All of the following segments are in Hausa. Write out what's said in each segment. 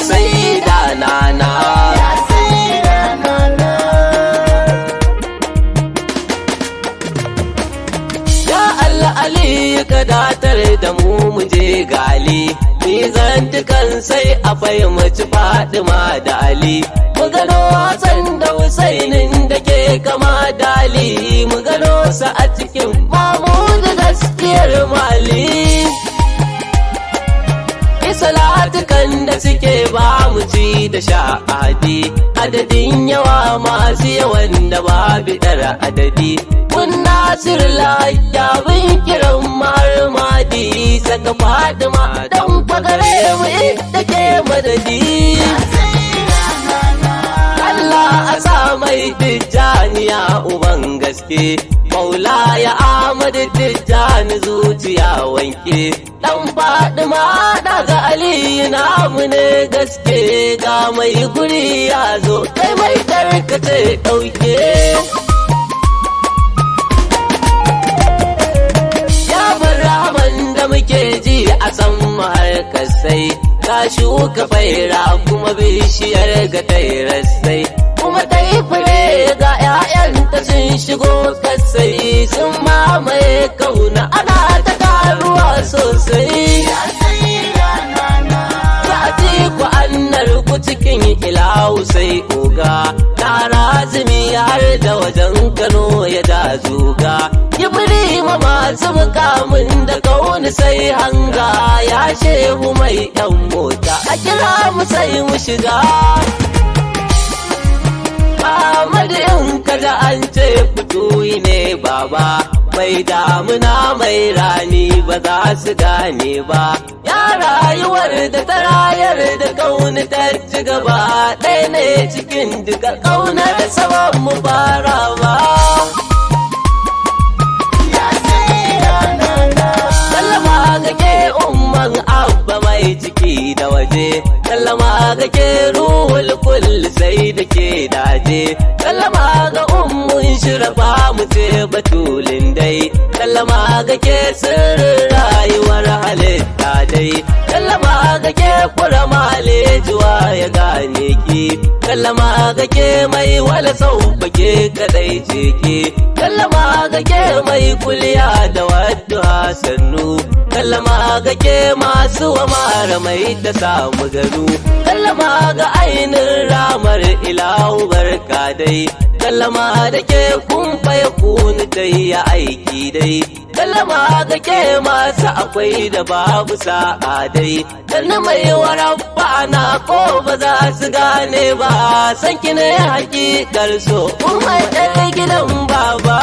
sayyida nana. Ali ka datar da mu je gali, ni zantukan sai a fahimci Fatima da Ali. Mu gano Hassan da Husainin da ke kama da Ali, mu gano sa a cikin Mamudu gaskiyar mali. Salatukan da suke ba mu ci da sha'adi, adadin yawa masu yawan da ba bidar adadi. Kun Nasir lafiya bin kiran marmadi, saka Fatima don fagare mu ita ke madadi. Allah a sa mai tijjaniya uban gaske, Maula ya Ahmad tijjani zuciya wanke. Dan Fatima daga Aliyu namu ne gaske, ga mai guri ya zo kai mai tarkace ɗauke. Ya Rahman da muke ji a san harkar sai, ka shuka faira kuma bishiyar ga tairasai, kuma ta yi fure ga 'ya'yanta sun shigo kasai, sun mamaye kauna ana ta karuwa sosai. Ku annar ku cikin ilahu sai oga, na razumi har da wajen Kano ya da zuga. Ibrahima masu mukamin da kauni sai hanga, ya shehu mai yan mota a kira mu sai mu shiga. Ahmadu in kaja an ce fitoyi ne baba, mai damuna mai rani ba za su gane ba. Ya rayuwar da ta rayar da kauni ta ci gaba, ɗaya ne cikin duka kaunar saman mu fara ba. Sallama ga ke umman abba mai ciki da waje, sallama ga ke ruhul kulli sai da ke daje, sallama ga ummun shirafa mu ce batulin dai, sallama ga ke sirrin rayuwar halitta dai, sallama ga ke kura malejuwa ya gane ki, sallama ga ke mai wala sau ke kadai ce ki, sallama ga ke mai kuliya da wadda sannu, sallama ga ke masu wa mara mai ta samu garu, sallama ga ainin ramar ilahu barka dai, sallama da ke kumfa ya kuni dai ya aiki dai, sallama ga ke masu akwai da babu sa'a dai, sannan mai warabba na ko ba za su gane ba, san ki ne hakikar so kuma ɗan gidan baba.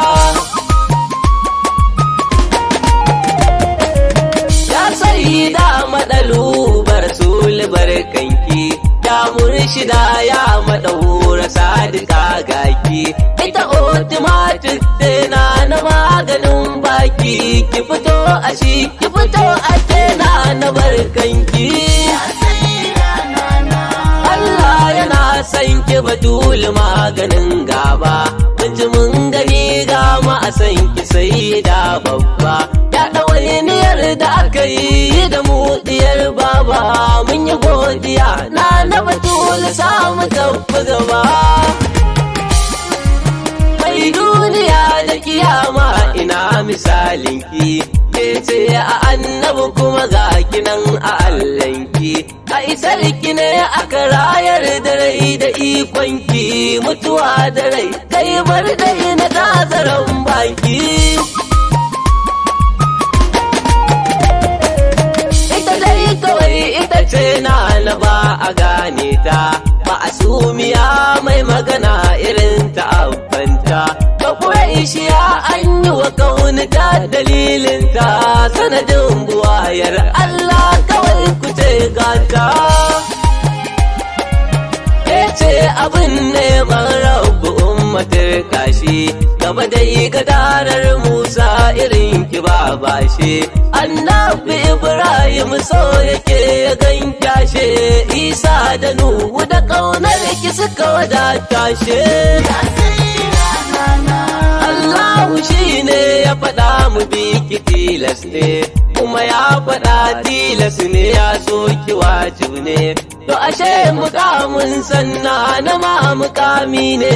Ya sayyida madalubar sulbar kanki, ya murshida ya madahura sadika gaki, ita automatic tana na maganin baki, ki fito a shi ki fito a tana na barkanki. Allah yana san ki batul maganin gaba, mun ji mun gani ga ma a san ki sayyida babba. Ya ɗawainiyar da aka yi da mu diyar baba, mun yi godiya na batul samu tafi gaba. Mai duniya da kiyama ina misalinki, ke ce a annabi kuma ga kinan a allanki, a isarki ne aka rayar da rai da ikonki, mutuwa da rai kai bar dai na tazaran baki. Ita dai kawai ita ce na ba a gane ta, ba a sumiya mai magana irin ta abbanta, ba Quraishiya an yi wa kaunita dalilinta, sanadin buwayar Allah kawai ku ce gata. Ce abin neman rabu ummatar kashi, gaba dai gadarar Musa irin ki ba bashi, annabi Ibrahim so yake ya gankyashe, Isa da Nuhu da kaunar ki suka wadata shi. Allahu shi ne ya faɗa mu bi ki tilas ne, kuma ya faɗa tilas ne, ya so ki wajib ne, to ashe mukamin sanna na ma mukami ne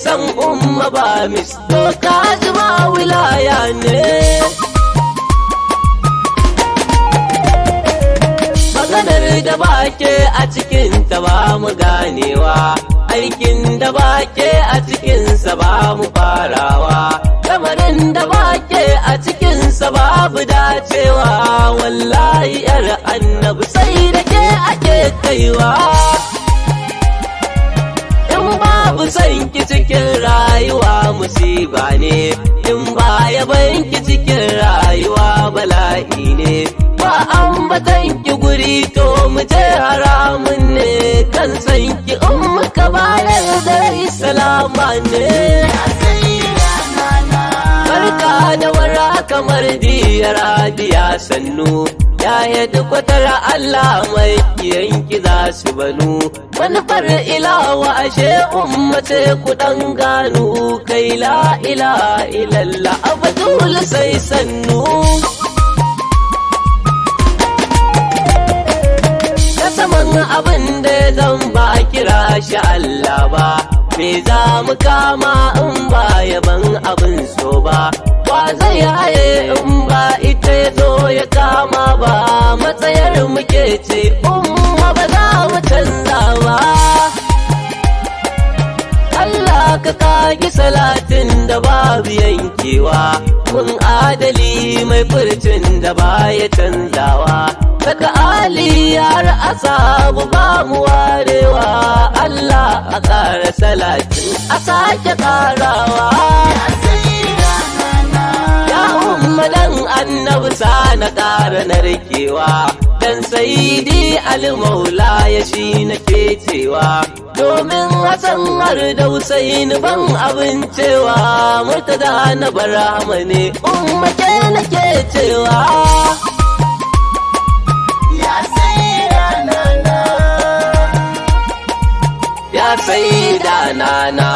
san umma ba mis to kaji ma wilaya ne maganar da bake a cikin ta ba mu ganewa aikin da bake a cikinsa ba mu farawa lamarin da bake a cikinsa babu dacewa wallahi yar annabi sai da ke ake kaiwa in babu sanki cikin rayuwa musiba ne in ba yabanki cikin rayuwa bala'i ne ba ambatanki guri to mu je haramun ne kan sanki muka bayar da salama ne barka da wara kamar diyar adiya sannu ya yadda kwatar Allah mai yanki za su banu manufar ilawa ashe ummace ku dan gano kai la ilaha illallah abdul sai sannu saman abin da zan ba kira shi Allah ba me za mu kama in ba yaban abin so ba ba zai haye in ba ita ya zo ya kama ba matsayar muke ce umma ba za mu canza ba Allah ka kagi salatin da babu yankewa kun adali mai furcin da baya canzawa daga aliyar asabu ba mu warewa Allah a ƙara salatin a sake ƙarawa ya umma dan annabi na ƙara narkewa dan saidi almaula ya shi nake cewa domin Hassan har da Husain ban abin cewa murtada na barama ne umma ke nake cewa ya sai da nana